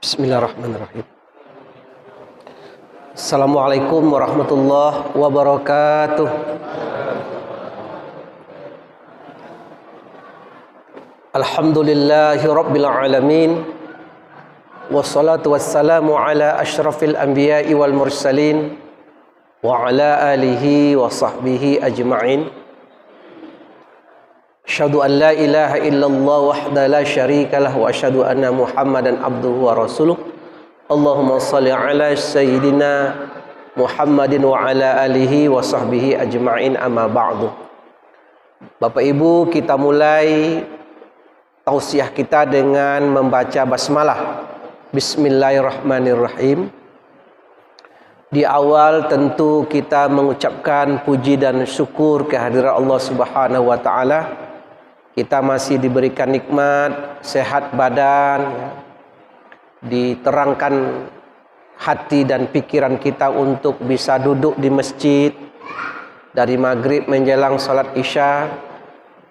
Bismillahirrahmanirrahim. Assalamualaikum warahmatullahi wabarakatuh. Alhamdulillahi rabbil alamin. Wassalatu wassalamu ala asyrafil anbiya'i wal mursalin wa ala alihi wa sahbihi ajma'in. Asyhadu an la ilaha illallah wahdahu la syarikalah wa asyhadu anna Muhammadan abduhu wa rasuluh. Allahumma shalli ala sayyidina Muhammadin wa ala alihi wa sahbihi ajma'in, amma ba'du. Bapak Ibu, kita mulai tausiah kita dengan membaca basmalah. Bismillahirrahmanirrahim. Di awal tentu kita mengucapkan puji dan syukur kehadirat Allah Subhanahu wa taala. Kita masih diberikan nikmat, sehat badan, diterangkan hati dan pikiran kita untuk bisa duduk di masjid dari maghrib menjelang salat isya.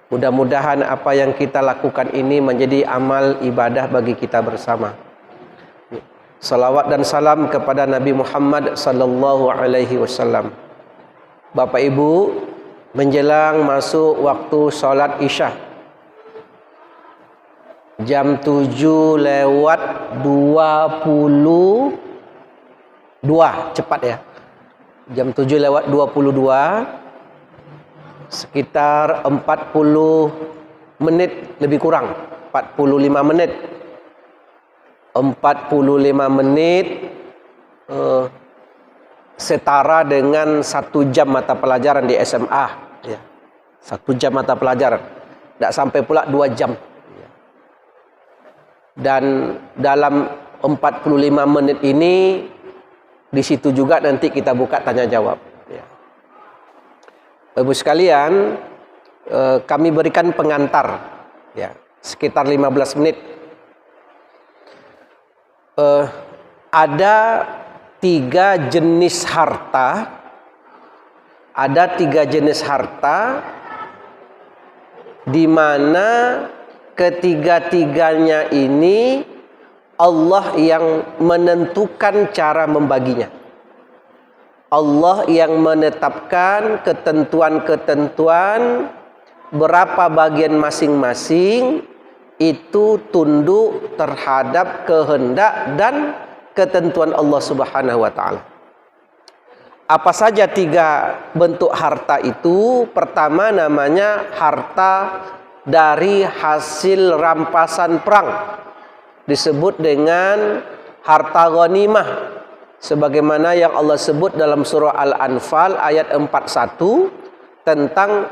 Mudah-mudahan apa yang kita lakukan ini menjadi amal ibadah bagi kita bersama. Salawat dan salam kepada Nabi Muhammad sallallahu alaihi wasallam. Bapak Ibu, menjelang masuk waktu salat isya, jam 7:22, cepat ya. Jam 7:22, sekitar 40 menit lebih kurang, 45 menit. 45 menit setara dengan 1 jam mata pelajaran di SMA ya. 1 jam mata pelajaran, tidak sampai pula 2 jam. Dan dalam 45 menit ini, di situ juga nanti kita buka tanya jawab ya. Ibu sekalian, kami berikan pengantar ya, sekitar 15 menit. Ada 3 jenis harta. Ada 3 jenis harta di mana ketiga-tiganya ini Allah yang menentukan cara membaginya. Allah yang menetapkan ketentuan-ketentuan berapa bagian masing-masing itu tunduk terhadap kehendak dan ketentuan Allah Subhanahu wa taala. Apa saja 3 bentuk harta itu? Pertama namanya harta dari hasil rampasan perang, disebut dengan harta ghanimah, sebagaimana yang Allah sebut dalam surah Al-Anfal ayat 41 tentang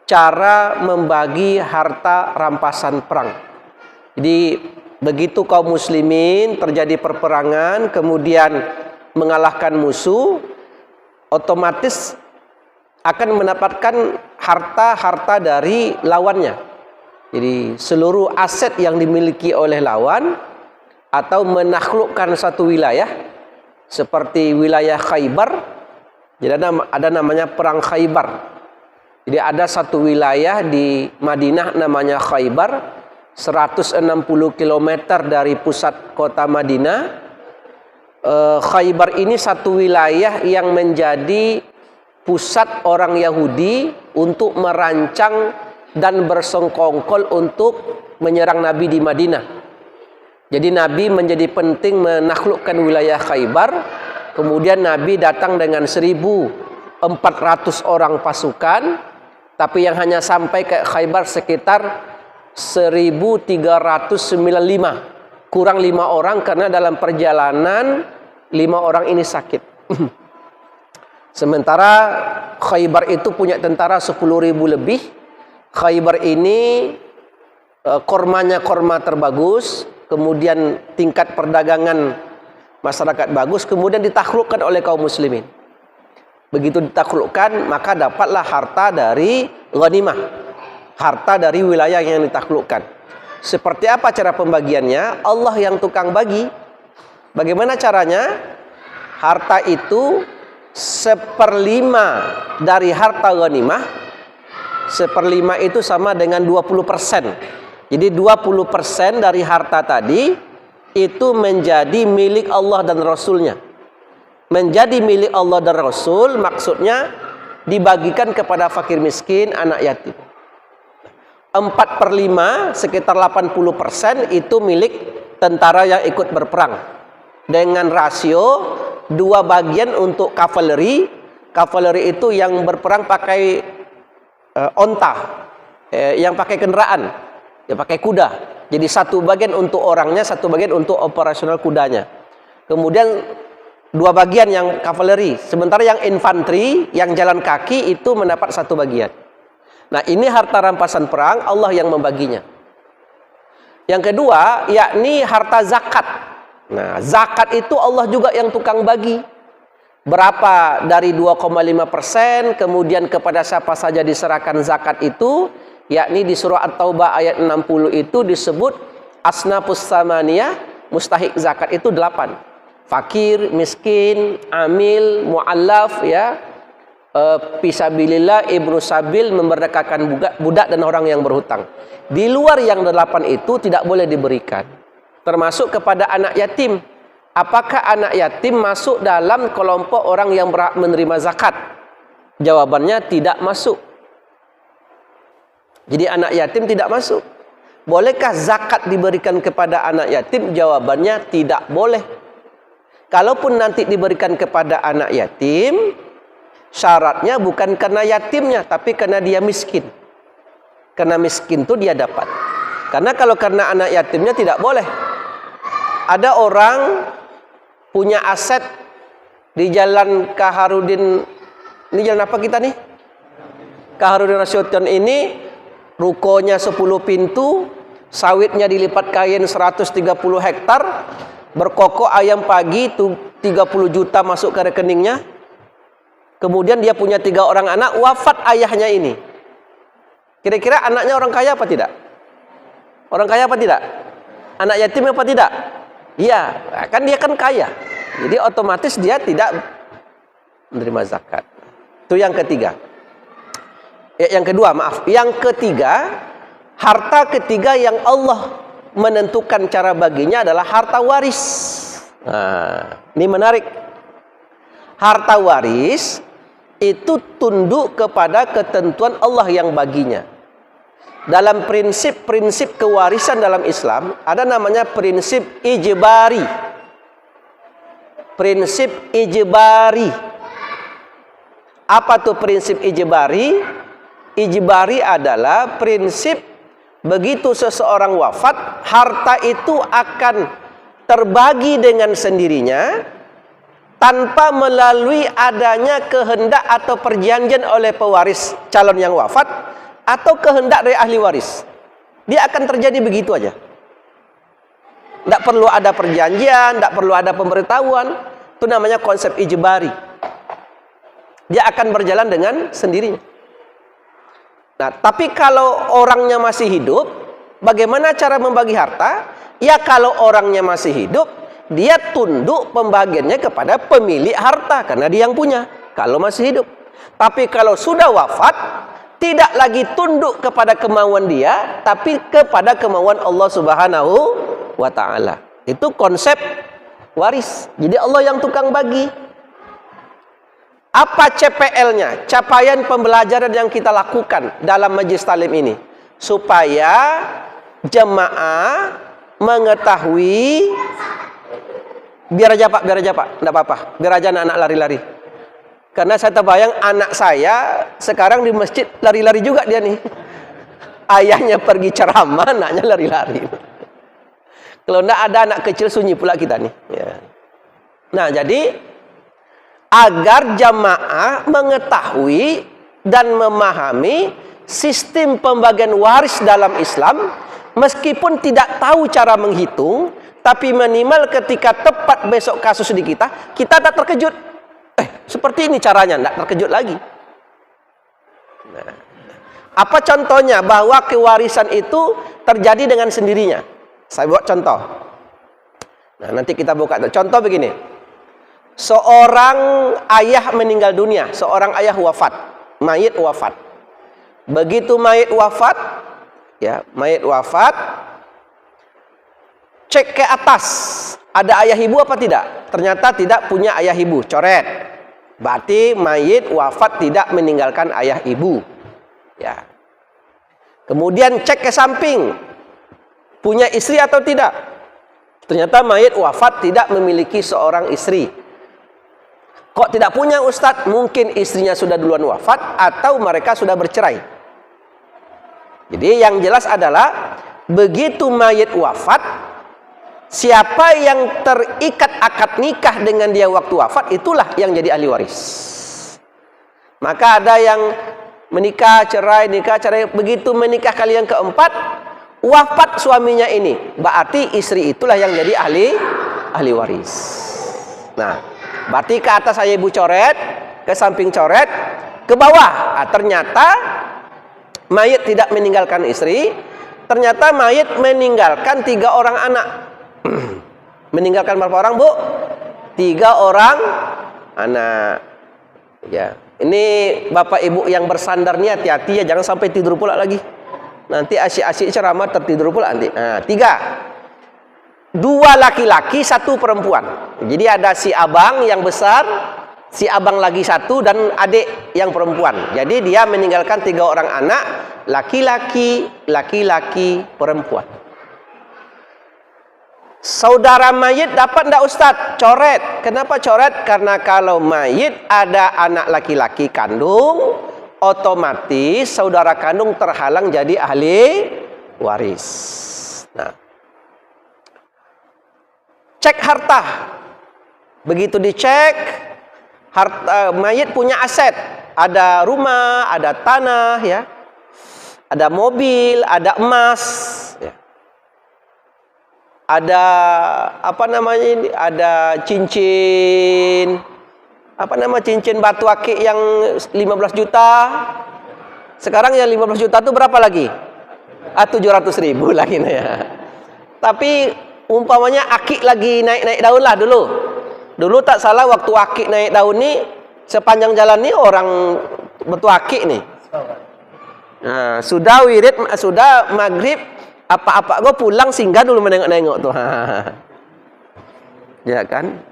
cara membagi harta rampasan perang. Jadi begitu kaum muslimin terjadi perperangan kemudian mengalahkan musuh, otomatis akan mendapatkan harta-harta dari lawannya. Jadi seluruh aset yang dimiliki oleh lawan atau menaklukkan satu wilayah seperti wilayah Khaybar. Jadi ada namanya perang Khaybar. Jadi ada satu wilayah di Madinah namanya Khaybar, 160 km dari pusat kota Madinah. Khaybar ini satu wilayah yang menjadi pusat orang Yahudi untuk merancang dan bersengkongkol untuk menyerang Nabi di Madinah. Jadi Nabi menjadi penting menaklukkan wilayah Khaybar. Kemudian Nabi datang dengan 1.400 orang pasukan, tapi yang hanya sampai ke Khaybar sekitar 1.395, kurang 5 orang karena dalam perjalanan 5 orang ini sakit. Sementara Khaybar itu punya tentara 10.000 lebih. Khaybar ini kormanya korma terbagus, kemudian tingkat perdagangan masyarakat bagus, kemudian ditaklukkan oleh kaum muslimin. Begitu ditaklukkan, maka dapatlah harta dari ghanimah, harta dari wilayah yang ditaklukkan. Seperti apa cara pembagiannya? Allah yang tukang bagi. Bagaimana caranya? Harta itu 1/5 dari harta ghanimah. 1/5 itu sama dengan 20%. Jadi 20% dari harta tadi itu menjadi milik Allah dan Rasulnya. Menjadi milik Allah dan Rasul maksudnya dibagikan kepada fakir miskin, anak yatim. 4/5 sekitar 80% itu milik tentara yang ikut berperang, dengan rasio 2 bagian untuk kavaleri. Kavaleri itu yang berperang pakai onta, yang pakai kendaraan, ya pakai kuda. Jadi 1 bagian untuk orangnya, 1 bagian untuk operasional kudanya. Kemudian 2 bagian yang kavaleri, sementara yang infanteri, yang jalan kaki itu mendapat 1 bagian. Nah, ini harta rampasan perang, Allah yang membaginya. Yang kedua, yakni harta zakat. Nah, zakat itu Allah juga yang tukang bagi. Berapa dari 2,5%, kemudian kepada siapa saja diserahkan zakat itu, yakni di surah At-Taubah ayat 60 itu disebut asnafus samaniyah, mustahik zakat itu 8. Fakir, miskin, amil, mu'allaf, ya, fisabilillah, ibnu sabil, memerdekakan budak dan orang yang berhutang. Di luar yang 8 itu tidak boleh diberikan. Termasuk kepada anak yatim. Apakah anak yatim masuk dalam kelompok orang yang berhak menerima zakat? Jawabannya tidak masuk. Jadi anak yatim tidak masuk. Bolehkah zakat diberikan kepada anak yatim? Jawabannya tidak boleh. Kalaupun nanti diberikan kepada anak yatim, syaratnya bukan karena yatimnya, tapi karena dia miskin. Karena miskin itu dia dapat. Karena kalau karena anak yatimnya tidak boleh. Ada orang punya aset di Jalan Kaharudin, ini jalan apa kita nih? Kaharudin Nasution ini, rukonya 10 pintu, sawitnya dilipat kain 130 hektar, berkokok ayam pagi, 30 juta masuk ke rekeningnya. Kemudian dia punya 3 orang anak, wafat ayahnya ini. Kira-kira anaknya orang kaya apa tidak? Orang kaya apa tidak? Anak yatim apa tidak? Iya, kan dia kan kaya. Jadi otomatis dia tidak menerima zakat. Itu yang ketiga. Yang kedua, maaf. Yang ketiga, harta ketiga yang Allah menentukan cara baginya adalah harta waris. Nah, ini menarik. Harta waris itu tunduk kepada ketentuan Allah yang baginya. Dalam prinsip-prinsip kewarisan dalam Islam, ada namanya prinsip ijbari. Prinsip ijbari. Apa tuh prinsip ijbari? Ijbari adalah prinsip begitu seseorang wafat, harta itu akan terbagi dengan sendirinya tanpa melalui adanya kehendak atau perjanjian oleh pewaris calon yang wafat atau kehendak dari ahli waris. Dia akan terjadi begitu aja. Tidak perlu ada perjanjian, tidak perlu ada pemberitahuan. Itu namanya konsep ijbari. Dia akan berjalan dengan sendirinya. Nah, tapi kalau orangnya masih hidup, bagaimana cara membagi harta? Ya kalau orangnya masih hidup, dia tunduk pembagiannya kepada pemilik harta karena dia yang punya. Kalau masih hidup. Tapi kalau sudah wafat, tidak lagi tunduk kepada kemauan dia, tapi kepada kemauan Allah Subhanahu wa ta'ala. Itu konsep waris. Jadi Allah yang tukang bagi. Apa CPL-nya? Capaian pembelajaran yang kita lakukan dalam majlis talim ini. Supaya jemaah mengetahui. Biar aja Pak, tidak apa-apa. Biar aja anak-anak lari-lari. Karena saya terbayang anak saya sekarang di masjid lari-lari juga dia nih. Ayahnya pergi ceramah, anaknya lari-lari. Kalau tidak ada anak kecil sunyi pula kita nih. Ya. Nah, jadi agar jamaah mengetahui dan memahami sistem pembagian waris dalam Islam, meskipun tidak tahu cara menghitung, tapi minimal ketika tepat besok kasus di kita tak terkejut. Seperti ini caranya, tidak terkejut lagi. Nah, apa contohnya bahwa kewarisan itu terjadi dengan sendirinya? Saya buat contoh. Nah, nanti kita buka. Contoh begini. Seorang ayah meninggal dunia, seorang ayah wafat, mayit wafat. Begitu mayit wafat, ya, mayit wafat, cek ke atas, ada ayah ibu apa tidak? Ternyata tidak punya ayah ibu, coret. Berarti mayit wafat tidak meninggalkan ayah ibu. Ya. Kemudian cek ke samping, punya istri atau tidak? Ternyata mayit wafat tidak memiliki seorang istri. Kok tidak punya Ustadz? Mungkin istrinya sudah duluan wafat atau mereka sudah bercerai. Jadi yang jelas adalah begitu mayit wafat, siapa yang terikat akad nikah dengan dia waktu wafat, itulah yang jadi ahli waris. Maka ada yang menikah, cerai, nikah, cerai. Begitu menikah kali yang keempat, wafat suaminya ini, berarti istri itulah yang jadi ahli waris. Nah, berarti ke atas ayah ibu coret, ke samping coret, ke bawah. Ternyata mayit tidak meninggalkan istri, ternyata mayit meninggalkan 3 orang anak. Meninggalkan berapa orang, Bu? 3 orang anak. Ya, ini bapak ibu yang bersandar nih hati-hati ya, jangan sampai tidur pula lagi. Nanti asyik-asyik ceramah tertidur pula nanti. Nah, 3. 2 laki-laki, 1 perempuan. Jadi ada si abang yang besar, si abang lagi 1 dan adik yang perempuan. Jadi dia meninggalkan 3 orang anak, laki-laki, laki-laki, perempuan. Saudara mayit dapat enggak Ustadz? Coret. Kenapa coret? Karena kalau mayit ada anak laki-laki kandung, otomatis saudara kandung terhalang jadi ahli waris. Nah, cek harta. Begitu dicek, harta mayit punya aset, ada rumah, ada tanah, ya, ada mobil, ada emas, ya. Ada apa namanya ini? Ada cincin, apa nama cincin batu akik yang 15 juta. Sekarang yang 15 juta itu berapa lagi? 700.000 lagi ya. Tapi umpamanya akik lagi naik-naik daun lah dulu. Dulu tak salah waktu akik naik daun nih, sepanjang jalan nih orang betul akik nih. Nah, sudah wirid, sudah maghrib, apa-apa gue pulang singgah dulu menengok-nengok tuh. Ya kan?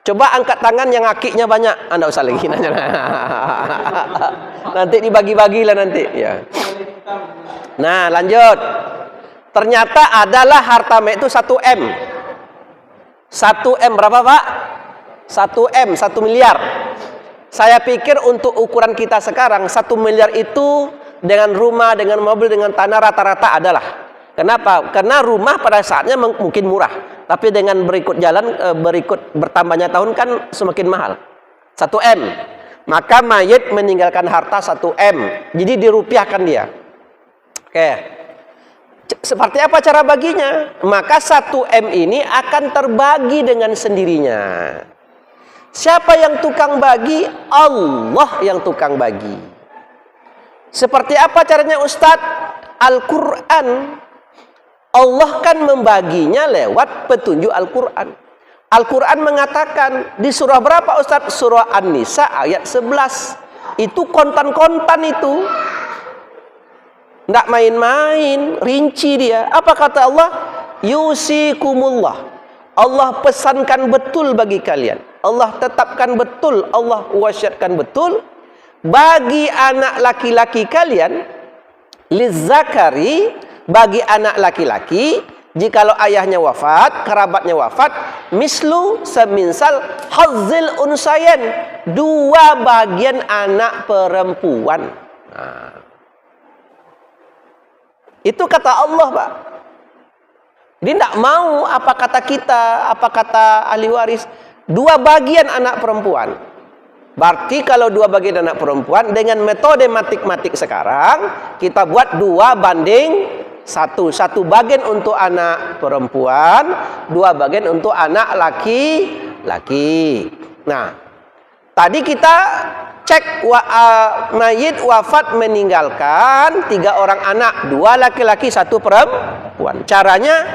Coba angkat tangan yang akiknya banyak. Anda usah lagi nanya. Nanti dibagi-bagi lah nanti. Ya. Nah, lanjut. Ternyata adalah harta mayit itu 1M. 1M berapa, Pak? 1M, 1 miliar. Saya pikir untuk ukuran kita sekarang 1 miliar itu dengan rumah, dengan mobil, dengan tanah rata-rata adalah. Kenapa? Karena rumah pada saatnya mungkin murah, tapi dengan berikut jalan, berikut bertambahnya tahun kan semakin mahal. 1M. Maka mayit meninggalkan harta 1M. Jadi dirupiahkan dia. Oke. Seperti apa cara baginya? Maka 1M ini akan terbagi dengan sendirinya. Siapa yang tukang bagi? Allah yang tukang bagi. Seperti apa caranya Ustadz? Al-Quran. Allah kan membaginya lewat petunjuk Al-Quran. Al-Quran mengatakan di surah berapa Ustadz? Surah An-Nisa ayat 11. Itu kontan-kontan itu. Nggak main-main, rinci dia. Apa kata Allah? Yusikumullah. Allah pesankan betul bagi kalian. Allah tetapkan betul, Allah wasiatkan betul bagi anak laki-laki kalian, lizzakari, bagi anak laki-laki, jikalau ayahnya wafat, kerabatnya wafat, mislu seminsal hazzil unsayen, 2 bagian anak perempuan. Nah, itu kata Allah, Pak. Dia tidak mau apa kata kita, apa kata ahli waris. 2 bagian anak perempuan. Berarti kalau 2 bagian anak perempuan, dengan metode matematik sekarang, kita buat 2 banding 1. 1 bagian untuk anak perempuan, 2 bagian untuk anak laki-laki. Nah, tadi kita cek mayit wafat meninggalkan 3 orang anak, 2 laki-laki, 1 perempuan. Caranya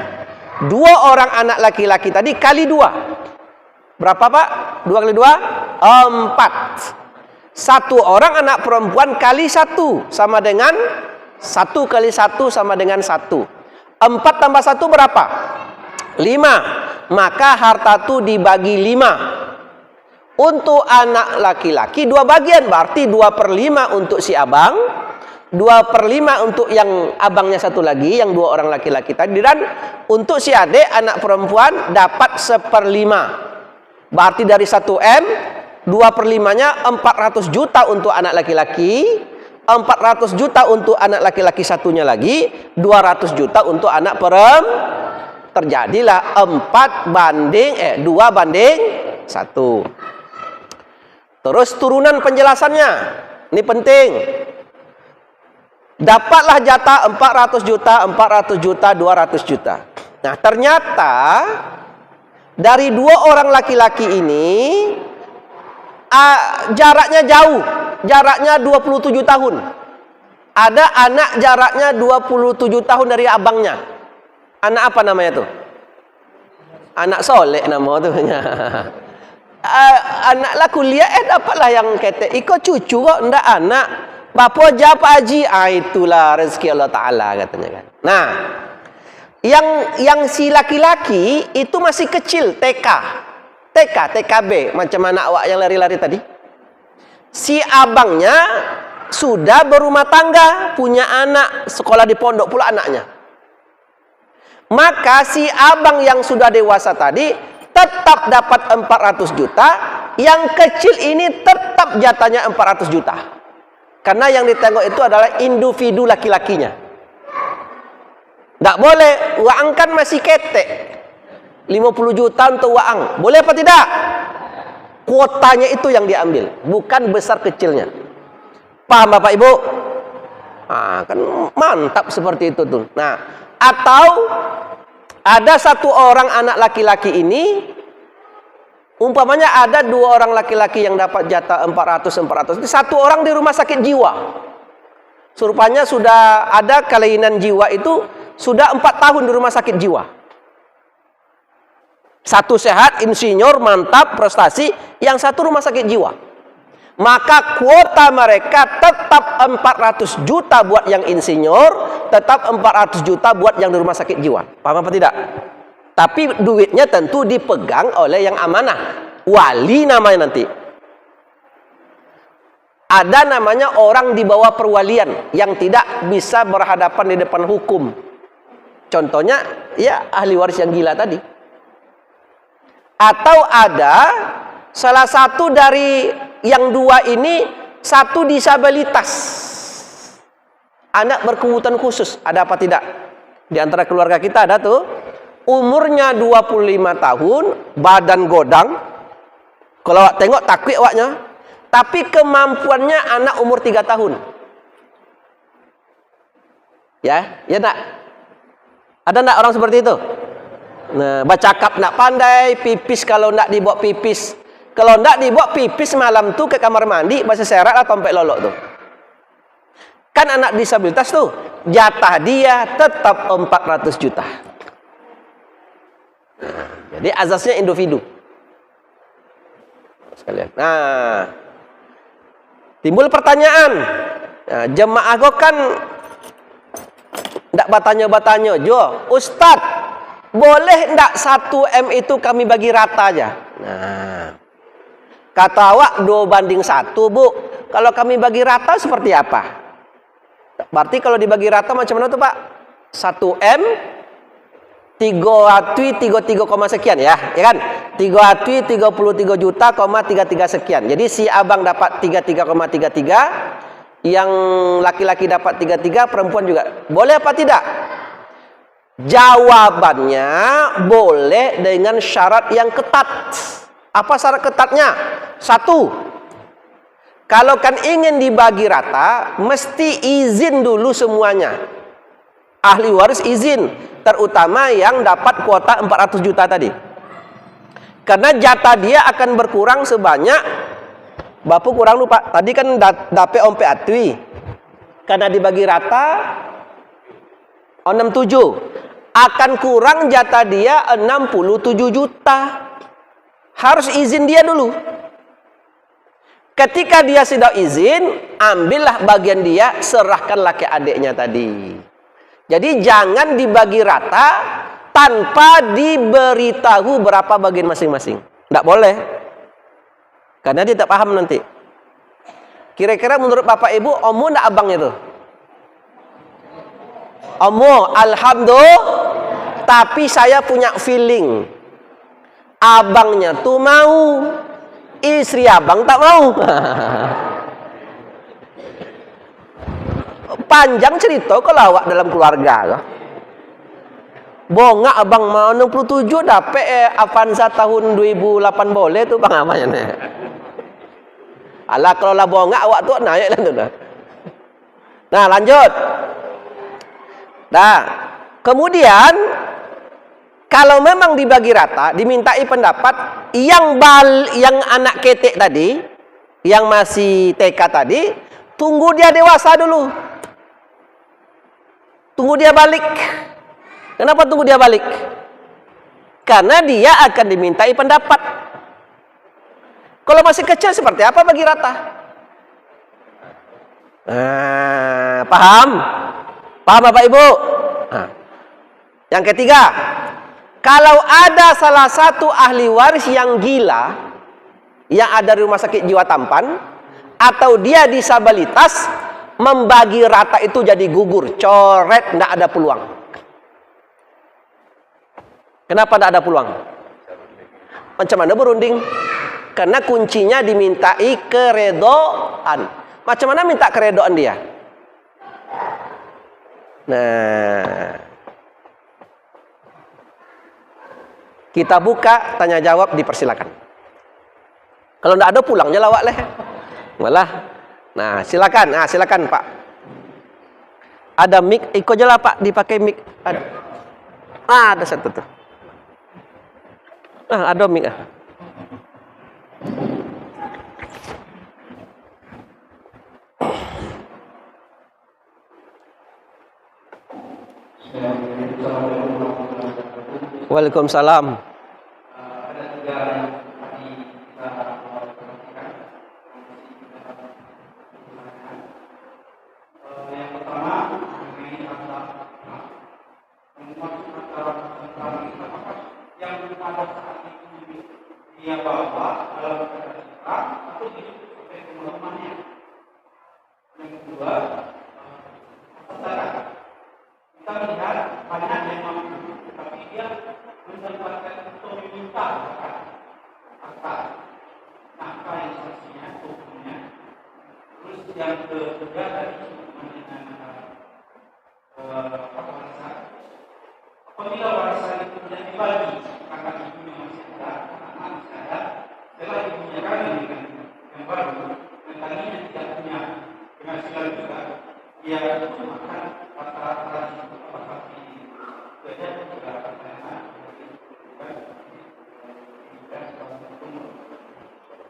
2 orang anak laki-laki tadi kali 2. Berapa, Pak? 2 kali 2? 4. 1 orang anak perempuan kali 1 sama dengan 1 kali 1 sama dengan 1. 4 tambah 1 berapa? 5. Maka harta itu dibagi 5. Untuk anak laki-laki 2 bagian, berarti 2/5 untuk si abang, 2/5 untuk yang abangnya satu lagi, yang 2 orang laki-laki tadi, dan untuk si adik anak perempuan dapat 1/5. Berarti dari 1M 2/5-nya 400 juta untuk anak laki-laki, 400 juta untuk anak laki-laki satunya lagi, 200 juta untuk anak perempuan. Terjadilah 2/1. Terus turunan penjelasannya, ini penting. Dapatlah jatah 400 juta, 400 juta, 200 juta. Nah, ternyata dari 2 orang laki-laki ini jaraknya jauh, jaraknya 27 tahun. Ada anak jaraknya 27 tahun dari abangnya. Anak apa namanya tuh? Anak soleh nama tuh. Anak lah kuliah dapatlah yang kete. Iko cucu kok ndak anak. Bapa japa haji. Itulah rezeki Allah Taala katanya kan. Nah, yang si laki-laki itu masih kecil, TKB, macam anak awak yang lari-lari tadi. Si abangnya sudah berumah tangga, punya anak, sekolah di pondok pula anaknya. Maka si abang yang sudah dewasa tadi tetap dapat 400 juta, yang kecil ini tetap jatahnya 400 juta. Karena yang ditengok itu adalah individu laki-lakinya. Tak boleh, Waang kan masih ketek. 50 juta untuk Waang. Boleh apa tidak? Kuotanya itu yang diambil, bukan besar kecilnya. Paham Bapak Ibu? Kan mantap seperti itu tuh. Nah, atau ada satu orang anak laki-laki ini, umpamanya ada 2 orang laki-laki yang dapat jatah 400. Satu orang di rumah sakit jiwa. Rupanya sudah ada kelainan jiwa itu sudah 4 tahun di rumah sakit jiwa. Satu sehat, insinyur, mantap, prestasi. Yang satu rumah sakit jiwa. Maka kuota mereka tetap 400 juta buat yang insinyur, tetap 400 juta buat yang di rumah sakit jiwa. Paham apa tidak? Tapi duitnya tentu dipegang oleh yang amanah. Wali namanya nanti. Ada namanya orang di bawah perwalian yang tidak bisa berhadapan di depan hukum. Contohnya, ya ahli waris yang gila tadi. Atau ada salah satu dari yang 2 ini, satu disabilitas. Anak berkebutuhan khusus, ada apa tidak? Di antara keluarga kita ada tuh. Umurnya 25 tahun, badan godang. Kalau awak tengok takwik awaknya. Tapi kemampuannya anak umur 3 tahun. Ya nak. Ada nak orang seperti itu? Nah, bercakap nak pandai, pipis kalau nak dibawa pipis. Kalau nak dibawa pipis malam tuh ke kamar mandi, masih serat atau sampai lolok tuh. Kan anak disabilitas tuh, jatah dia tetap 400 juta. Nah, jadi azasnya individu. Sekalian. Nah, timbul pertanyaan. Nah, jemaah kok kan ndak bertanya-bertanya jo, Ustaz, boleh ndak 1M itu kami bagi rata aja? Nah, kata awak 2/1, Bu. Kalau kami bagi rata seperti apa? Berarti kalau dibagi rata macam mana tuh, Pak? 1M 3 hatui 33, sekian ya kan? 3 hatui 33 juta, 33 sekian. Jadi si abang dapat 33,33, yang laki-laki dapat 33, perempuan juga. Boleh apa tidak? Jawabannya boleh dengan syarat yang ketat. Apa syarat ketatnya? 1, kalau kan ingin dibagi rata, mesti izin dulu semuanya. Ahli waris izin, terutama yang dapat kuota 400 juta tadi. Karena jatah dia akan berkurang sebanyak, Bapak kurang lupa, tadi kan dapat ompe atui. Karena dibagi rata 67, akan kurang jatah dia 67 juta. Harus izin dia dulu. Ketika dia sudah izin, ambillah bagian dia, serahkanlah ke adiknya tadi. Jadi jangan dibagi rata, tanpa diberitahu berapa bagian masing-masing. Tidak boleh. Karena dia tak paham nanti. Kira-kira menurut Bapak Ibu, omu enggak abang itu? Omu, alhamdulillah. Tapi saya punya feeling. Abangnya tuh mau. Istri abang tak mau. Panjang cerita kalau awak dalam keluarga. Bongak abang mau 67 dapat Avanza tahun 2008 boleh tuh bang amanya nih. Alah kalau lah bongak awak tuh naik lah tuh. Nah lanjut. Nah kemudian kalau memang dibagi rata, dimintai pendapat yang anak ketek tadi, yang masih TK tadi, tunggu dia dewasa dulu. Tunggu dia balik. Kenapa tunggu dia balik? Karena dia akan dimintai pendapat. Kalau masih kecil seperti apa bagi rata? Paham? Paham Bapak Ibu? Yang ketiga, kalau ada salah satu ahli waris yang gila, yang ada di rumah sakit jiwa tampan, atau dia disabilitas, membagi rata itu jadi gugur, coret, tidak ada peluang. Kenapa tidak ada peluang? Macam mana berunding? Karena kuncinya dimintai keredoan. Macam mana minta keredoan dia? Nah, kita buka tanya jawab, dipersilakan. Kalau tidak ada pulangnya lawak leh. Malah. Nah, silakan. Nah, silakan Pak. Ada mic, ikut aja lah Pak, dipakai mic. Ada. Ada satu tuh. Ada mic. Waalaikumsalam.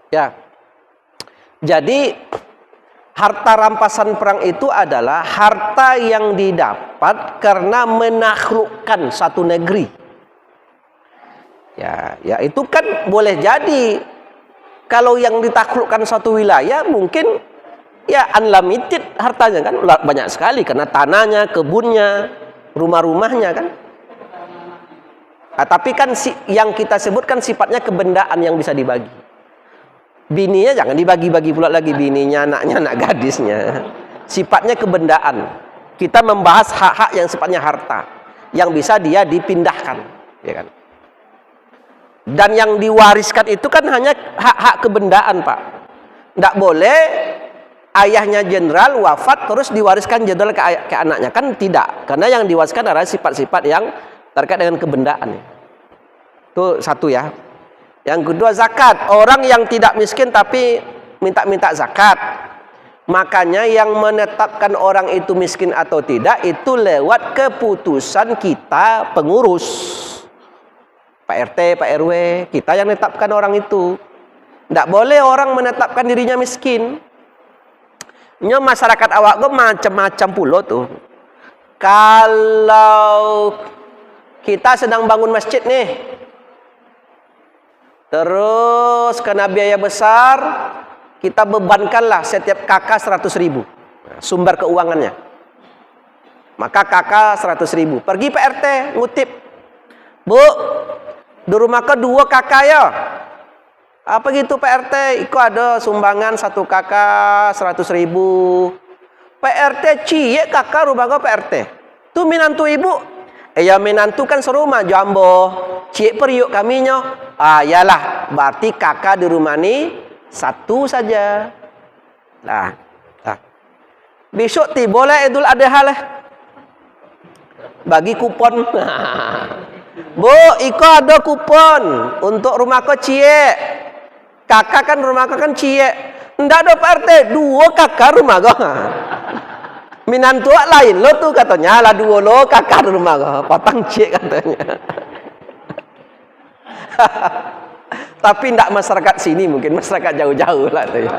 Ya. Jadi harta rampasan perang itu adalah harta yang didapat karena menaklukkan satu negeri. Ya itu kan boleh jadi kalau yang ditaklukkan satu wilayah mungkin ya unlimited hartanya kan, banyak sekali karena tanahnya, kebunnya, rumah-rumahnya kan. Tapi kan yang kita sebutkan sifatnya kebendaan yang bisa dibagi. Bininya jangan dibagi-bagi pula lagi, bininya, anaknya, anak gadisnya. Sifatnya kebendaan. Kita membahas hak-hak yang sifatnya harta, yang bisa dia dipindahkan, ya kan? Dan yang diwariskan itu kan hanya hak-hak kebendaan, Pak. Tidak boleh ayahnya jenderal wafat terus diwariskan jenderal ke anaknya, kan tidak. Karena yang diwariskan adalah sifat-sifat yang terkait dengan kebendaan. Itu satu ya. Yang kedua zakat. Orang yang tidak miskin tapi minta-minta zakat. Makanya yang menetapkan orang itu miskin atau tidak itu lewat keputusan kita pengurus. Pak RT, Pak RW, kita yang menetapkan orang itu. Tidak boleh orang menetapkan dirinya miskin. Nya masyarakat awak gue macam-macam pulau tuh. Kalau kita sedang bangun masjid nih, terus kena biaya besar, kita bebankanlah setiap kakak 100.000 sumber keuangannya. Maka kakak 100.000. Pergi Pak RT ngutip, Bu, di rumah ke 2 kakak ya. Apa gitu Pak RT? Iko ada sumbangan 1 kakak 100.000. Pak RT cie kakak rumah ke Pak RT. Tu minantu ibu. Ya minantu kan serumah jambo. Cie periuk kaminya. Yalah, berarti kakak di rumah ni 1 saja. Nah. Besok boleh Idul Adha lah. Bagi kupon. Bu, iko ada kupon untuk rumah ke cie. Kakak kan rumah kan cie. Ndak ada Pak RT, 2 kakak rumah kau. Minantu lain lo tuh katanya lah 2 lo kakak rumah kau. Patang cie katanya. Tapi ndak masyarakat sini, mungkin masyarakat jauh-jauh lah tuh ya.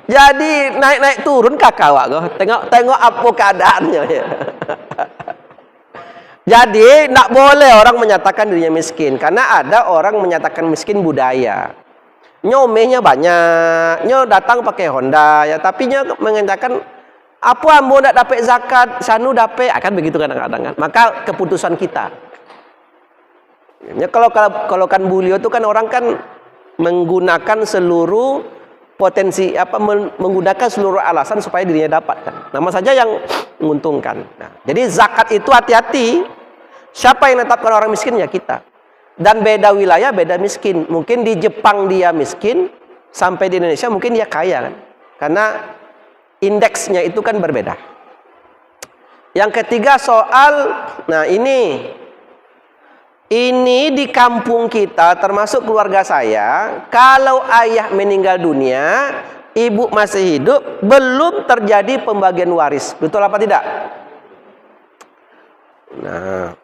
Jadi naik-naik turun kakak wak kau. Tengok apa keadaannya ya. Jadi ndak boleh orang menyatakan dirinya miskin, karena ada orang menyatakan miskin budaya. Nyomenya banyak, nyo datang pakai Honda ya, tapi nyo mengatakan apa ambo ndak dapat zakat, sanu dapat, akan begitu kadang-kadang kan. Maka keputusan kita. Ya, kalau kan bulio itu kan orang kan menggunakan seluruh potensi menggunakan seluruh alasan supaya dirinya dapat kan. Nama saja yang menguntungkan. Nah, jadi zakat itu hati-hati. Siapa yang menetapkan orang miskin ya kita. Dan beda wilayah, beda miskin. Mungkin di Jepang dia miskin, sampai di Indonesia mungkin dia kaya kan. Karena indeksnya itu kan berbeda. Yang ketiga soal, nah ini di kampung kita, termasuk keluarga saya, kalau ayah meninggal dunia, ibu masih hidup, belum terjadi pembagian waris. Betul apa tidak? Nah,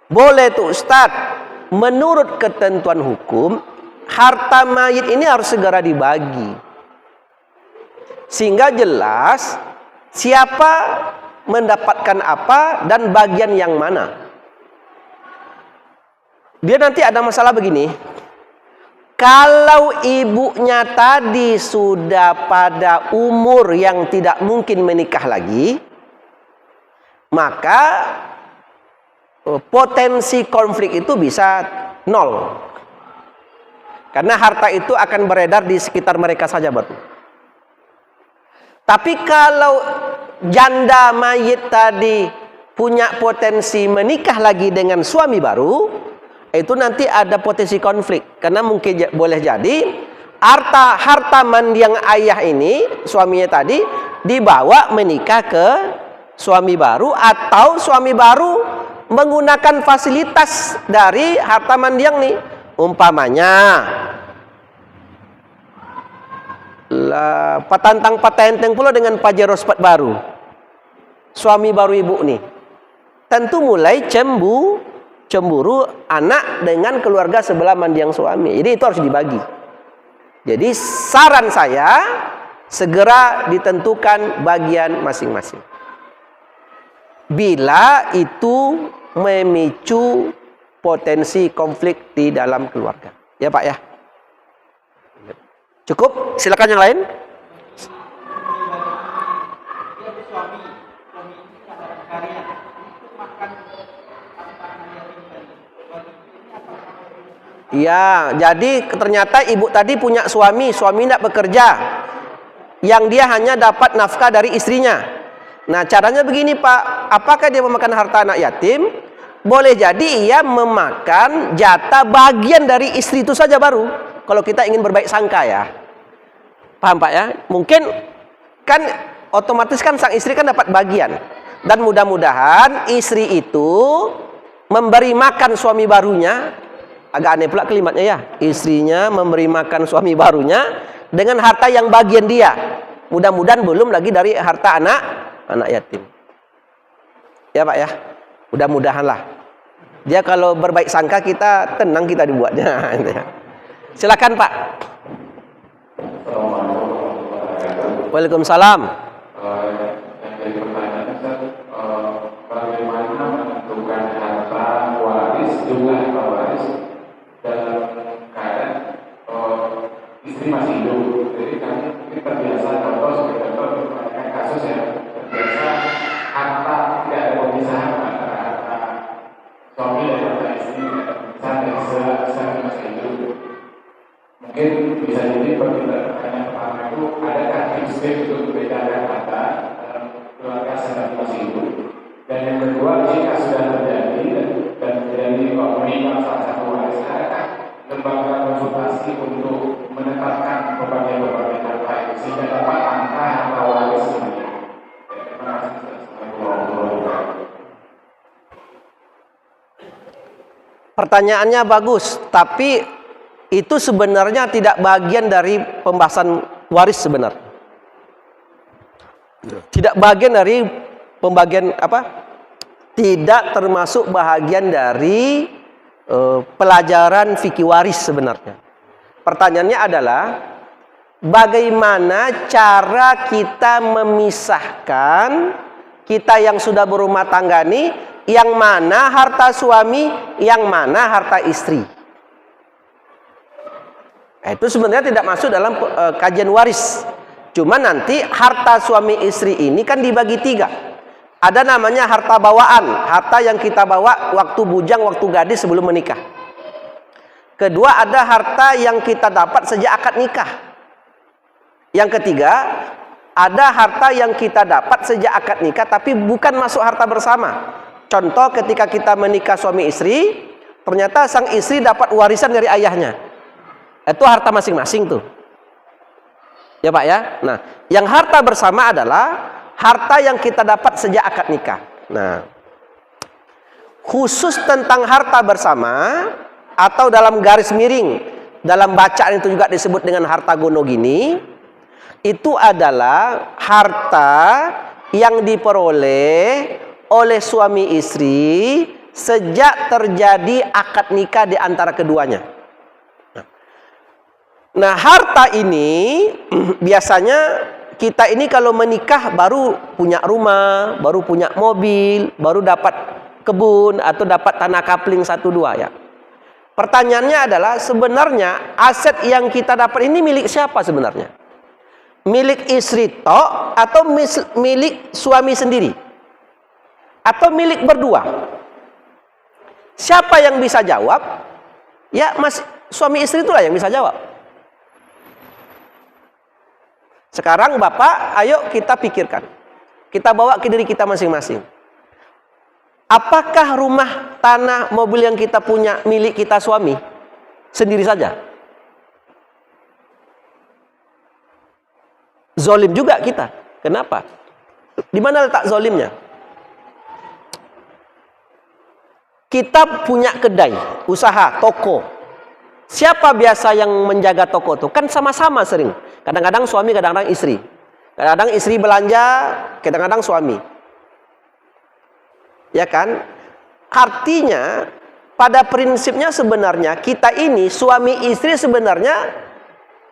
boleh tuh Ustadz. Menurut ketentuan hukum, harta mayit ini harus segera dibagi. Sehingga jelas siapa mendapatkan apa dan bagian yang mana. Dia nanti ada masalah begini. Kalau ibunya tadi sudah pada umur yang tidak mungkin menikah lagi, maka potensi konflik itu bisa 0. Karena harta itu akan beredar di sekitar mereka saja baru. Tapi kalau janda mayit tadi punya potensi menikah lagi dengan suami baru, itu nanti ada potensi konflik. Karena mungkin boleh jadi harta mendiang ayah ini, suaminya tadi, dibawa menikah ke suami baru, atau suami baru menggunakan fasilitas dari harta mendiang nih. Umpamanya patantang patenteng pula dengan pajero sepat baru, suami baru ibu nih, tentu mulai cemburu anak dengan keluarga sebelah mendiang suami. Jadi itu harus dibagi. Jadi saran saya, segera ditentukan bagian masing-masing. Bila itu memicu potensi konflik di dalam keluarga. Ya Pak ya. Cukup? Silakan yang lain. Ya, jadi ternyata ibu tadi punya suami tidak bekerja. Yang dia hanya dapat nafkah dari istrinya. Nah, caranya begini Pak, apakah dia memakan harta anak yatim? Boleh jadi ia memakan jatah bagian dari istri itu saja baru. Kalau kita ingin berbaik sangka ya. Paham Pak ya? Mungkin kan otomatis kan sang istri kan dapat bagian. Dan mudah-mudahan istri itu memberi makan suami barunya. Agak aneh pula kalimatnya ya. Istrinya memberi makan suami barunya dengan harta yang bagian dia. Mudah-mudahan belum lagi dari harta anak yatim. Ya Pak ya. Mudah-mudahan lah. Dia kalau berbaik sangka kita tenang kita dibuatnya. Silakan Pak. Waalaikumsalam. Jadi pertanyaan bagaimana menentukan harta waris, jumlah harta waris dalam keadaan istri masih hidup. Jadi kami terbiasa contoh sebagai contoh kebanyakan kasus yang terbiasa harta tidak ada pemisahan antara harta suami dan harta istri. Mungkin bisa jadi pertanyaan pertama itu, adakah tips untuk membedakan kata dalam keluarga sedang masih hidup? Dan yang kedua, jika sudah terjadi dan terjadi meninggal salah satu waris, adakah lembaga konsultasi untuk menetapkan berbagai harta itu sehingga dapat angka harta waris semuanya? Terima kasih. Pertanyaannya bagus, tapi itu sebenarnya tidak bagian dari pembahasan waris sebenarnya. Tidak bagian dari pembagian apa? Tidak termasuk bahagian dari pelajaran fikih waris sebenarnya. Pertanyaannya adalah bagaimana cara kita memisahkan kita yang sudah berumah tangga ini, yang mana harta suami, yang mana harta istri. Itu sebenarnya tidak masuk dalam kajian waris. Cuma nanti harta suami istri ini kan dibagi 3. Ada namanya harta bawaan, harta yang kita bawa waktu bujang, waktu gadis sebelum menikah. Kedua, ada harta yang kita dapat sejak akad nikah. Yang ketiga, ada harta yang kita dapat sejak akad nikah tapi bukan masuk harta bersama. Contoh ketika kita menikah suami istri, ternyata sang istri dapat warisan dari ayahnya. Itu harta masing-masing tuh. Ya Pak ya. Nah, yang harta bersama adalah harta yang kita dapat sejak akad nikah. Nah, khusus tentang harta bersama atau dalam garis miring, dalam bacaan itu juga disebut dengan harta gono gini, itu adalah harta yang diperoleh oleh suami istri sejak terjadi akad nikah di antara keduanya. Nah, harta ini biasanya kita ini kalau menikah baru punya rumah, baru punya mobil, baru dapat kebun atau dapat tanah kapling 1-2 ya. Pertanyaannya adalah sebenarnya aset yang kita dapat ini milik siapa sebenarnya? Milik istri tok atau milik suami sendiri? Atau milik berdua? Siapa yang bisa jawab? Ya, suami istri itulah yang bisa jawab. Sekarang Bapak, ayo kita pikirkan. Kita bawa ke diri kita masing-masing. Apakah rumah, tanah, mobil yang kita punya milik kita suami? Sendiri saja. Zolim juga kita. Kenapa? Di mana letak zolimnya? Kita punya kedai, usaha, toko. Siapa biasa yang menjaga toko itu? Kan sama-sama sering. Kadang-kadang suami, kadang-kadang istri. Kadang-kadang istri belanja, kadang-kadang suami. Ya kan? Artinya, pada prinsipnya sebenarnya kita ini, suami istri sebenarnya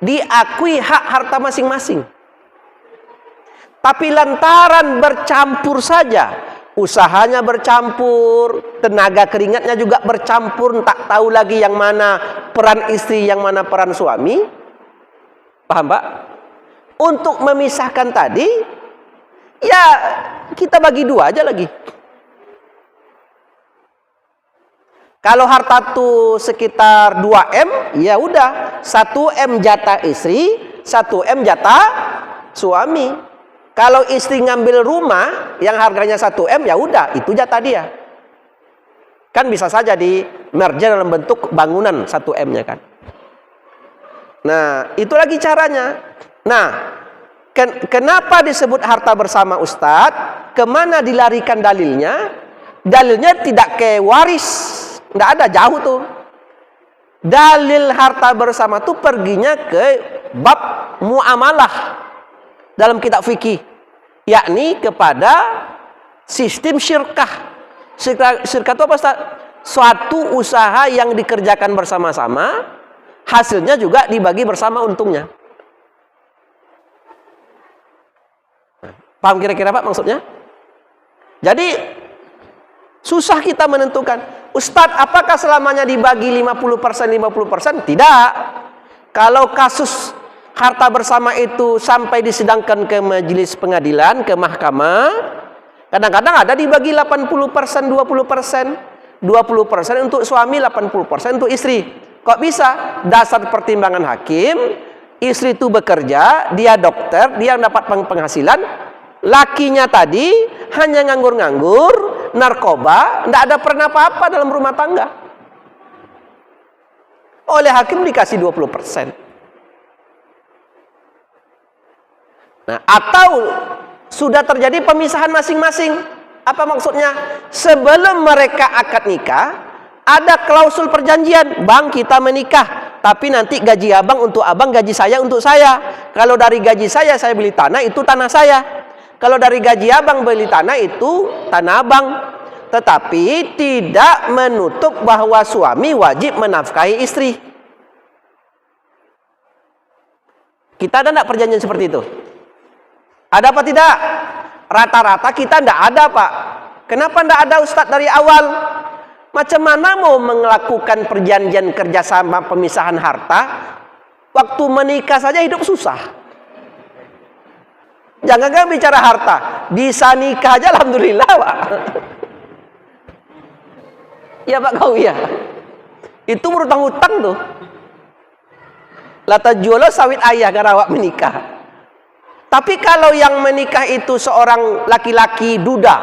diakui hak harta masing-masing. Tapi lantaran bercampur saja, usahanya bercampur, tenaga keringatnya juga bercampur, tak tahu lagi yang mana peran istri, yang mana peran suami. Paham Pak? Untuk memisahkan tadi, ya kita bagi 2 aja lagi. Kalau harta itu sekitar 2M, ya udah 1M jatah istri, 1M jatah suami. Kalau istri ngambil rumah yang harganya 1M, ya udah itu jatah dia. Kan bisa saja di merger dalam bentuk bangunan 1M-nya kan. Nah, itu lagi caranya. Nah, kenapa disebut harta bersama Ustadz? Kemana dilarikan dalilnya? Dalilnya tidak ke waris. Nggak ada, jauh tuh. Dalil harta bersama tuh perginya ke bab muamalah dalam kitab fikih, yakni kepada sistem syirkah. Syirkah itu apa Ustaz? Suatu usaha yang dikerjakan bersama-sama, hasilnya juga dibagi bersama untungnya. Paham kira-kira Pak maksudnya? Jadi susah kita menentukan, Ustadz apakah selamanya dibagi 50%, 50%? Tidak. Kalau kasus harta bersama itu sampai disidangkan ke majelis pengadilan, ke mahkamah, kadang-kadang ada dibagi 80%, 20%, 20% untuk suami, 80% untuk istri. Kok bisa? dasar pertimbangan hakim, istri itu bekerja, dia dokter, dia mendapat penghasilan, lakinya tadi hanya nganggur-nganggur, narkoba, tidak ada pernah apa-apa dalam rumah tangga. Oleh hakim dikasih 20%. Nah, atau sudah terjadi pemisahan masing-masing. Apa maksudnya? Sebelum mereka akad nikah, ada klausul perjanjian. Bang, kita menikah, tapi nanti gaji abang untuk abang, gaji saya untuk saya. Kalau dari gaji saya beli tanah, itu tanah saya. Kalau dari gaji abang beli tanah, itu tanah abang. Tetapi tidak menutup bahwa suami wajib menafkahi istri. Kita ada tidak perjanjian seperti itu? Ada apa tidak? Rata-rata kita tidak ada, Pak. Kenapa tidak ada, Ustadz, dari awal? Macam mana mau melakukan perjanjian kerjasama pemisahan harta? Waktu menikah saja hidup susah. Jangan bicara harta, bisa nikah aja alhamdulillah, Pak. Ya Pak kau ya. Itu berutang-utang tuh. Lata jualan sawit ayah karena awak menikah. Tapi kalau yang menikah itu seorang laki-laki duda,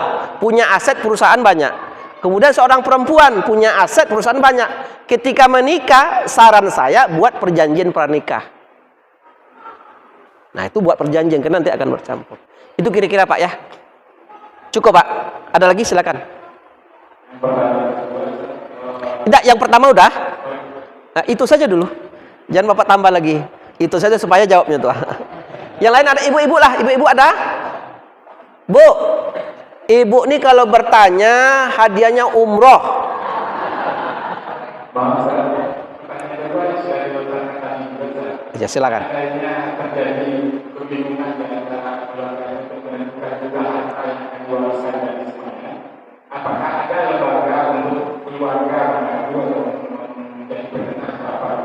punya aset perusahaan banyak. Kemudian seorang perempuan punya aset perusahaan banyak. Ketika menikah, saran saya buat perjanjian pranikah. Nah, itu buat perjanjian, karena nanti akan bercampur. Itu kira-kira Pak ya. Cukup Pak. Ada lagi silakan. Tidak, yang pertama udah. Nah, itu saja dulu. Jangan Bapak tambah lagi. Itu saja supaya jawabnya tuh. Yang lain ada ibu-ibu lah. Ibu-ibu ada? Bu, ibu nih kalau bertanya hadiahnya umroh. Ya silakan. Terjadi kebingungan di antara keluarga untuk menentukan juga apa yang akan diwariskan dan sebagainya. Apakah ada lembaga untuk keluarga mengadu atau menjadi penengah bapak?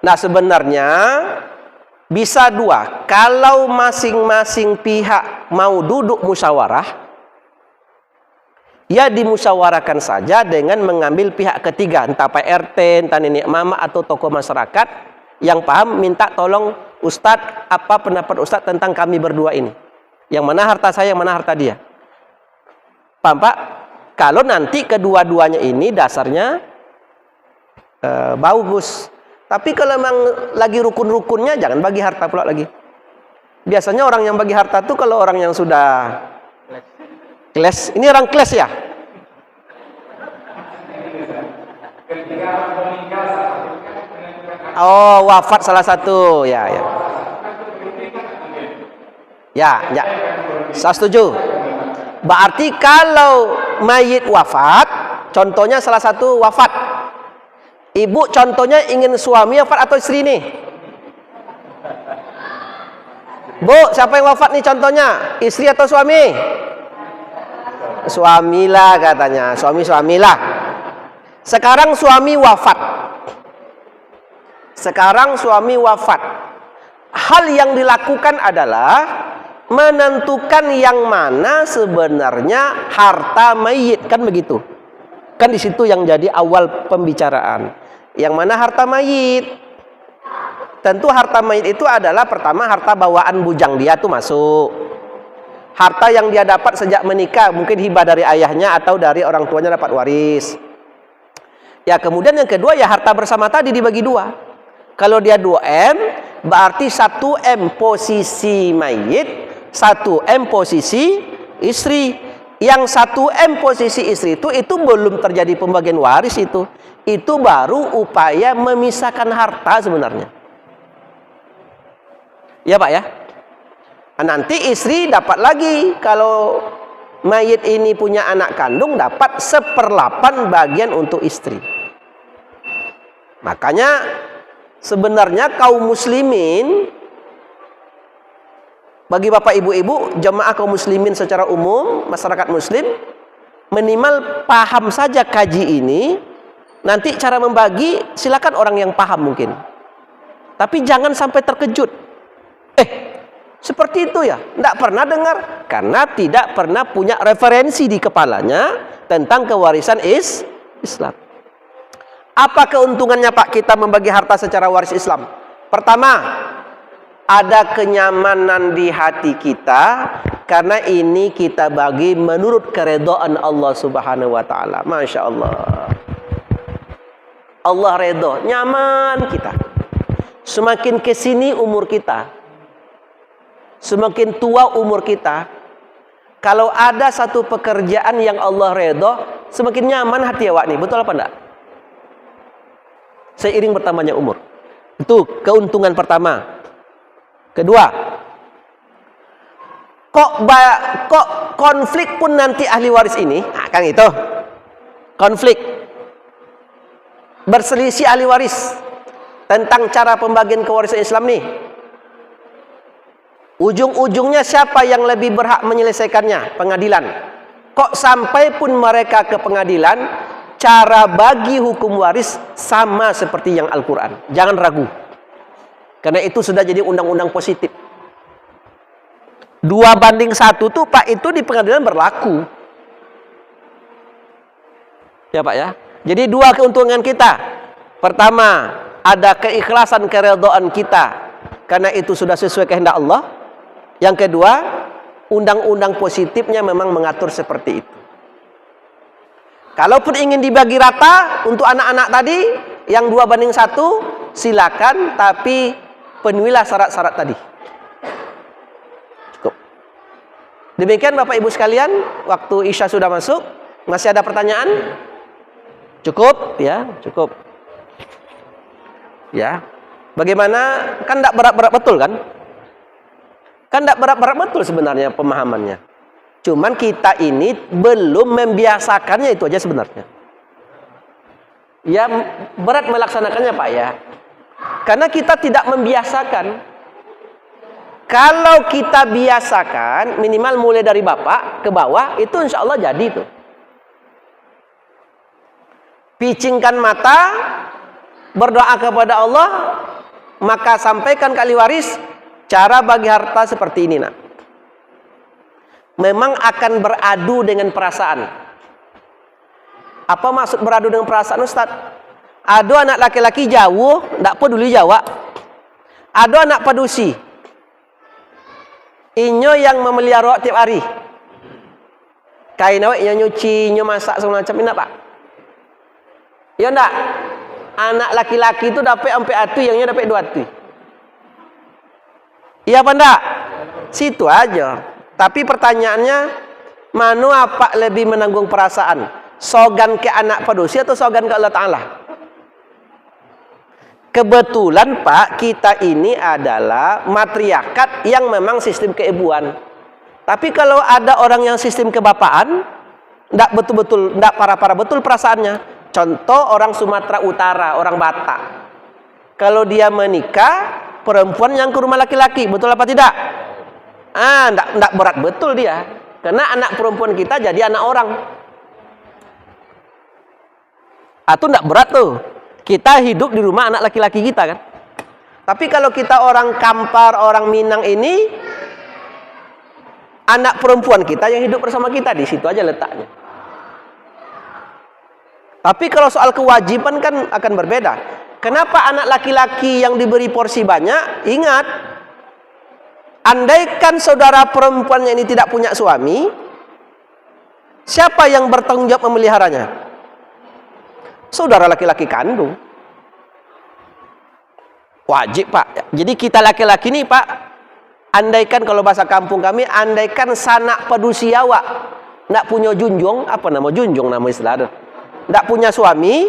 Nah sebenarnya bisa dua. Kalau masing-masing pihak mau duduk musyawarah, ya dimusyawarahkan saja dengan mengambil pihak ketiga, entah Pak RT, entah nenek mama atau tokoh masyarakat yang paham, minta tolong Ustadz, apa pendapat Ustadz tentang kami berdua ini? Yang mana harta saya, yang mana harta dia? Paham Pak? Kalau nanti kedua-duanya ini dasarnya bagus. Tapi kalau memang lagi rukun-rukunnya, jangan bagi harta pula lagi. Biasanya orang yang bagi harta itu kalau orang yang sudah kelas. Ini orang kelas ya? Oh, wafat salah satu. Ya. Ya. Saya setuju. Berarti kalau mayit wafat, contohnya salah satu wafat. Ibu contohnya ingin suami wafat atau istri nih? Bu, siapa yang wafat nih contohnya? Istri atau suami? Suamilah katanya. Suamilah. Sekarang suami wafat. Hal yang dilakukan adalah menentukan yang mana sebenarnya harta mayit, kan begitu? Kan di situ yang jadi awal pembicaraan. Yang mana harta mayit? Tentu harta mayit itu adalah pertama harta bawaan bujang dia tuh masuk. Harta yang dia dapat sejak menikah, mungkin hibah dari ayahnya atau dari orang tuanya dapat waris. Ya, kemudian yang kedua ya harta bersama tadi dibagi dua. Kalau dia 2M, berarti 1M posisi mayit, 1M posisi istri. Yang 1M posisi istri itu belum terjadi pembagian waris itu. Itu baru upaya memisahkan harta sebenarnya. Ya Pak ya. Nanti istri dapat lagi. Kalau mayit ini punya anak kandung, dapat 1/8 bagian untuk istri. Makanya sebenarnya kaum muslimin, bagi bapak ibu-ibu, jemaah kaum muslimin secara umum, masyarakat muslim, minimal paham saja kaji ini. Nanti cara membagi, silakan orang yang paham mungkin. Tapi jangan sampai terkejut. Seperti itu ya? Tidak pernah dengar. Karena tidak pernah punya referensi di kepalanya tentang kewarisan Islam. Apa keuntungannya Pak kita membagi harta secara waris Islam? Pertama, ada kenyamanan di hati kita karena ini kita bagi menurut keridhaan Allah Subhanahu wa taala. Masya Allah. Allah redha, nyaman kita. Semakin kesini umur kita, semakin tua umur kita, kalau ada satu pekerjaan yang Allah redha, semakin nyaman hati awak nih. Betul apa enggak? Seiring bertambahnya umur. Itu keuntungan pertama. Kedua, kok konflik pun nanti ahli waris ini, nah, kan itu konflik, berselisih ahli waris tentang cara pembagian kewarisan Islam nih. Ujung-ujungnya siapa yang lebih berhak menyelesaikannya? Pengadilan. Kok sampai pun mereka ke pengadilan, cara bagi hukum waris sama seperti yang Al-Quran. Jangan ragu. Karena itu sudah jadi undang-undang positif. 2:1 tuh Pak, itu di pengadilan berlaku. Ya Pak ya. Jadi 2 keuntungan kita. Pertama, ada keikhlasan keridhaan kita. Karena itu sudah sesuai kehendak Allah. Yang kedua, undang-undang positifnya memang mengatur seperti itu. Kalaupun ingin dibagi rata untuk anak-anak tadi yang 2:1, silakan, tapi penuhilah syarat-syarat tadi. Cukup. Demikian Bapak Ibu sekalian, waktu Isya sudah masuk. Masih ada pertanyaan? Cukup ya, cukup. Ya. Bagaimana? Kan tidak berat-berat betul kan? Kan tidak berat-berat betul sebenarnya pemahamannya. Cuman kita ini belum membiasakannya, itu aja sebenarnya. Ya berat melaksanakannya Pak ya. Karena kita tidak membiasakan. Kalau kita biasakan, minimal mulai dari Bapak ke bawah, itu insya Allah jadi itu. Picingkan mata, berdoa kepada Allah, maka sampaikan ke ahli waris, cara bagi harta seperti ini nak. Memang akan beradu dengan perasaan. Apa maksud beradu dengan perasaan Ustaz? Ada anak laki-laki jauh, tidak peduli Jawa. Ada anak padusi. Inyo yang memelihara tiap hari. Kain awak yang nyuci, nyo masak semacam ini Pak. Ya enggak? Anak laki-laki itu dapat sampai atu, yangnya dapat 2 atu. Iya apa enggak? Situ aja. Tapi pertanyaannya, mana apa lebih menanggung perasaan? Sogan ke anak padusi atau sogan ke Allah Ta'ala? Kebetulan Pak, kita ini adalah matriarkat yang memang sistem keibuan. Tapi kalau ada orang yang sistem kebapaan, tidak betul-betul, tidak parah-parah betul perasaannya. Contoh orang Sumatera Utara, orang Batak. Kalau dia menikah, perempuan yang ke rumah laki-laki, betul apa tidak? Enggak berat betul dia. Karena anak perempuan kita jadi anak orang. Itu enggak berat tuh. Kita hidup di rumah anak laki-laki kita kan. Tapi kalau kita orang Kampar, orang Minang ini, anak perempuan kita yang hidup bersama kita, di situ aja letaknya. Tapi kalau soal kewajiban kan akan berbeda. Kenapa anak laki-laki yang diberi porsi banyak? Ingat, andaikan saudara perempuannya ini tidak punya suami, siapa yang bertanggung jawab memeliharanya? Saudara laki-laki kandung. Wajib Pak. Jadi kita laki-laki ini Pak, andaikan kalau bahasa kampung kami, andaikan sanak padusi awak tidak punya junjung, apa nama junjung nama istilah, tidak punya suami,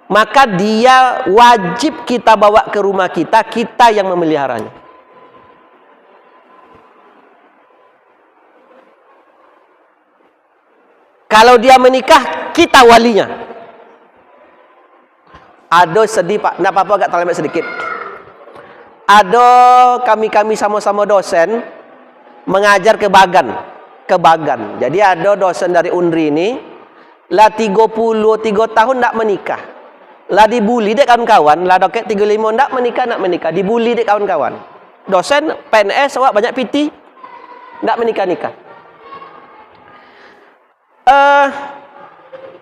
maka dia wajib kita bawa ke rumah kita, kita yang memeliharanya. Kalau dia menikah, kita walinya. Ada sedih Pak, tidak apa-apa agak terlambat sedikit. Ada kami sama-sama dosen mengajar ke Bagan. Jadi ada dosen dari Unri ini, lah 33 tahun tidak menikah. Lah dibully dek kawan-kawan, lah doket 35 tidak menikah, dibully dek kawan-kawan. Dosen PNS awak banyak PT, tidak menikah-nikah.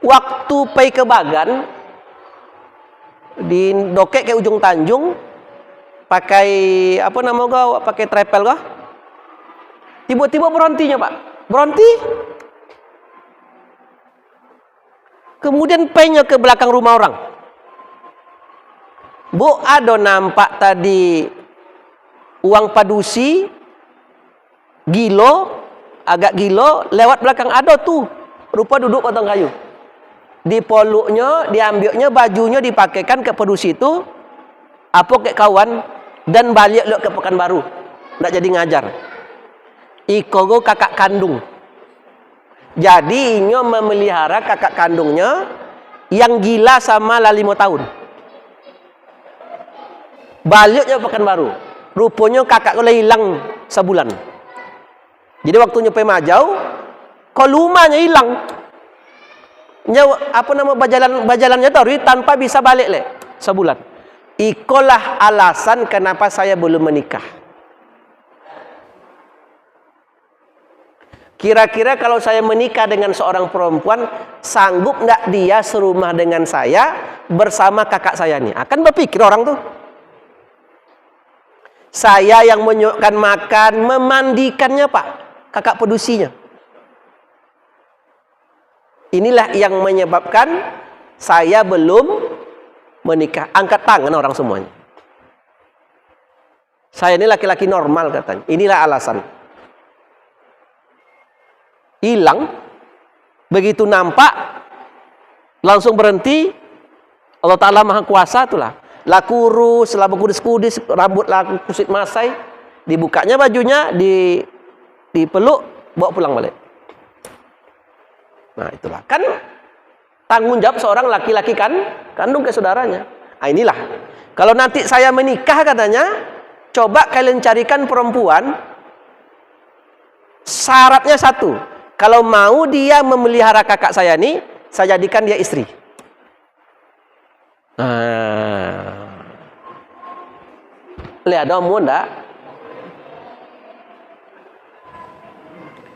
Waktu pergi ke Bagan, di dokek ke ujung Tanjung, pakai apa nama kau? Pakai trepel kau? Tiba-tiba berhentinya Pak, berhenti. Kemudian penyok ke belakang rumah orang. Bu, ada nampak tadi uang padusi, agak gilo, lewat belakang ada tuh. Rupa duduk potong kayu. Dipoluknya, diambilnya, bajunya dipakaikan ke padusi itu, apa ke kawan, dan balik ke Pekanbaru. Nggak jadi ngajar. Iko kakak kandung. Jadi inyo memelihara kakak kandungnya yang gila sama lah 5 tahun. Baliknya Pekanbaru. Rupanya kakak kau hilang sebulan. Jadi waktu nyampe Majau, kolumanya hilang. Apa nama bajalannya tadi tanpa bisa balik sebulan. Ikolah alasan kenapa saya belum menikah. Kira-kira kalau saya menikah dengan seorang perempuan, sanggup nggak dia serumah dengan saya bersama kakak saya nih? Akan berpikir orang tuh. Saya yang menyuapkan makan, memandikannya Pak, kakak padusinya. Inilah yang menyebabkan saya belum menikah. Angkat tangan orang semuanya. Saya ini laki-laki normal katanya. Inilah alasan. Hilang, begitu nampak, langsung berhenti. Allah Ta'ala Maha Kuasa itulah. Lah kurus, lah berkudis-kudis, rambut lah kusit masai. Dibukanya bajunya, dipeluk, bawa pulang balik. Nah itulah. Kan tanggung jawab seorang laki-laki kan, kandung ke saudaranya. Nah inilah. Kalau nanti saya menikah katanya, coba kalian carikan perempuan, syaratnya satu. Kalau mau dia memelihara kakak saya nih, saya jadikan dia istri. Lihat dong, enggak?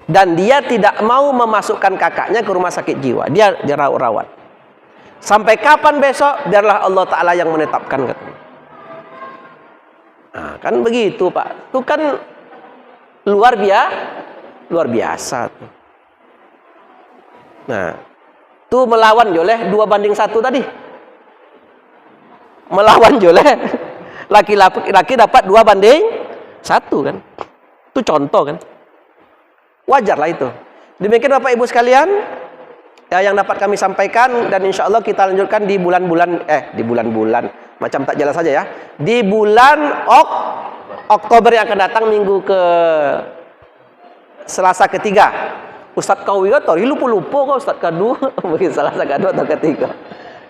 Dan dia tidak mau memasukkan kakaknya ke rumah sakit jiwa. Dia dirawat. Sampai kapan besok? Biarlah Allah Ta'ala yang menetapkan. Nah, kan begitu Pak. Itu kan luar biasa. Nah, tuh melawan joleh 2:1 tadi. Melawan joleh. Laki-laki dapat 2:1 kan. Itu contoh kan. Wajarlah itu. Demikian Bapak Ibu sekalian ya, yang dapat kami sampaikan, dan insya Allah kita lanjutkan di bulan-bulan macam tak jelas saja ya. Di bulan Oktober yang akan datang, minggu ke Selasa ketiga. Ustadz Kawi tori lupa kau Ustadz kedua mungkin Selasa kedua atau ketiga.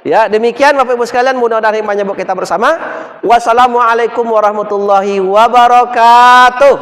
Ya, demikian Bapak Ibu sekalian, mudah-mudahan hikmahnya buat kita bersama. Wassalamualaikum warahmatullahi wabarakatuh.